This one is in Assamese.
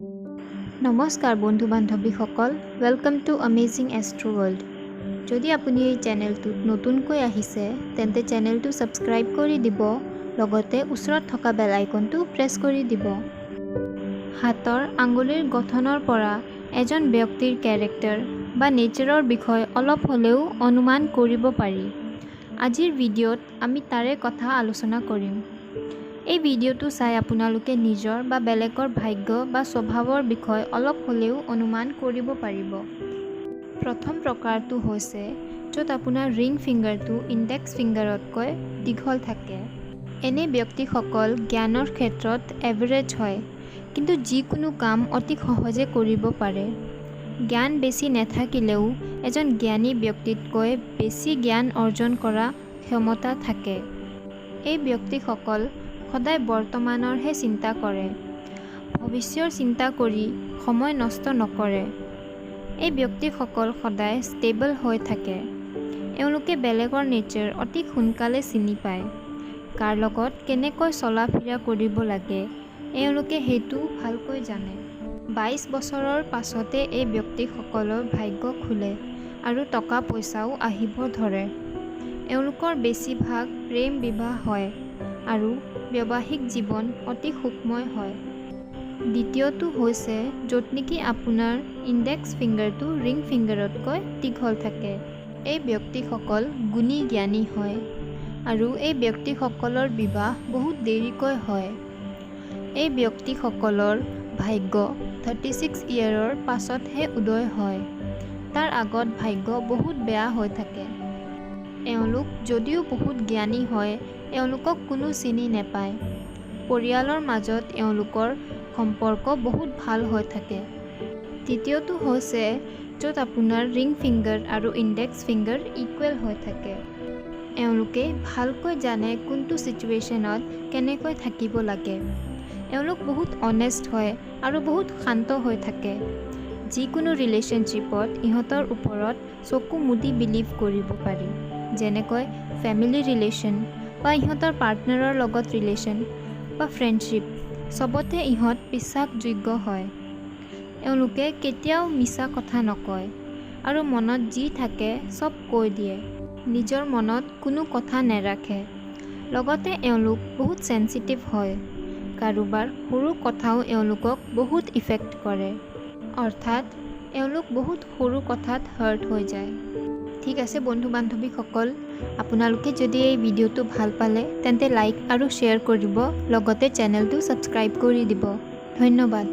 নমস্কাৰ বন্ধু বান্ধৱীসকল, welcome to amazing astro world. যদি আপুনি এই চেনেলটোত নতুনকৈ আহিছে তেন্তে চেনেলটো ছাবস্ক্ৰাইব কৰি দিব, লগতে ওচৰত থকা বেল আইকনটো প্ৰেছ কৰি দিব। হাতৰ আঙুলিৰ গঠনৰ পৰা এজন ব্যক্তিৰ কেৰেক্টাৰ বা নেচাৰৰ বিষয়ে অলপ হ'লেও অনুমান কৰিব পাৰি। আজিৰ ভিডিঅ'ত আমি তাৰে কথা আলোচনা কৰিম। এই ভিডিঅ'টো চাই আপোনালোকে নিজৰ বা বেলেগৰ ভাগ্য বা স্বভাৱৰ বিষয়ে অলপ হ'লেও অনুমান কৰিব পাৰিব। প্ৰথম প্ৰকাৰটো হৈছে য'ত আপোনাৰ ৰিং ফিংগাৰটো ইণ্ডেক্স ফিংগাৰতকৈ দীঘল থাকে। এনে ব্যক্তিসকল জ্ঞানৰ ক্ষেত্ৰত এভাৰেজ হয়, কিন্তু যিকোনো কাম অতি সহজে কৰিব পাৰে। জ্ঞান বেছি নাথাকিলেও এজন জ্ঞানী ব্যক্তিতকৈ বেছি জ্ঞান অৰ্জন কৰা ক্ষমতা থাকে। এই ব্যক্তিসকল সদায় বৰ্তমানৰহে চিন্তা কৰে, ভৱিষ্যৰ চিন্তা কৰি সময় নষ্ট নকৰে। এই ব্যক্তিসকল সদায় ষ্টেবল হৈ থাকে। এওঁলোকে বেলেগৰ নেচাৰ অতি সোনকালে চিনি পায়। কাৰ লগত কেনেকৈ চলা ফিৰা কৰিব লাগে এওঁলোকে সেইটো ভালকৈ জানে। 22 বছৰৰ পাছতে এই ব্যক্তিসকলৰ ভাগ্য খোলে আৰু টকা পইচাও আহিব ধৰে। এওঁলোকৰ বেছিভাগ প্ৰেম বিবাহ হয় আৰু বৈবাহিক জীৱন অতি সুখময় হয়। দ্বিতীয়টো হৈছে য'ত নেকি আপোনাৰ ইণ্ডেক্স ফিংগাৰটো ৰিং ফিংগাৰতকৈ দীঘল থাকে। এই ব্যক্তিসকল গুণী জ্ঞানী হয় আৰু এই ব্যক্তিসকলৰ বিবাহ বহুত দেৰিকৈ হয়। এই ব্যক্তিসকলৰ ভাগ্য 36 ইয়াৰৰ পাছতহে উদয় হয়। তাৰ আগত ভাগ্য বহুত বেয়া হৈ থাকে। এওঁলোক যদিও বহুত জ্ঞানী হয়, এওঁলোকক কোনো চিনি নাপায়। পৰিয়ালৰ মাজত এওঁলোকৰ সম্পৰ্ক বহুত ভাল হৈ থাকে। তৃতীয়টো হৈছে য'ত আপোনাৰ ৰিং ফিংগাৰ আৰু ইণ্ডেক্স ফিংগাৰ ইকুৱেল হৈ থাকে। এওঁলোকে ভালকৈ জানে কোনটো ছিটুৱেশ্যনত কেনেকৈ থাকিব লাগে। এওঁলোক বহুত অনেষ্ট হয় আৰু বহুত শান্ত হৈ থাকে। যিকোনো ৰিলেশ্যনশ্বিপত ইহঁতৰ ওপৰত চকু মুদি বিলিভ কৰিব পাৰি, যেনেকৈ ফেমিলি ৰিলেশ্যন বা ইহঁতৰ পাৰ্টনাৰৰ লগত ৰিলেশ্যন বা ফ্ৰেণ্ডশ্বিপ, চবতে ইহঁত বিশ্বাসযোগ্য হয়। এওঁলোকে কেতিয়াও মিছা কথা নকয় আৰু মনত যি থাকে চব কৈ দিয়ে। নিজৰ মনত কোনো কথা নেৰাখে। লগতে এওঁলোক বহুত চেনচিটিভ হয়। কাৰোবাৰ সৰু কথাও এওঁলোকক বহুত ইফেক্ট কৰে, অৰ্থাৎ এওঁলোক বহুত সৰু কথাত হাৰ্ট হৈ যায়। ঠিক আছে বন্ধু বান্ধৱীসকল, আপোনালোকে যদি এই ভিডিঅ'টো ভাল পালে তেন্তে লাইক আৰু শ্বেয়াৰ কৰিব, লগতে চেনেলটো ছাবস্ক্ৰাইব কৰি দিব। ধন্যবাদ।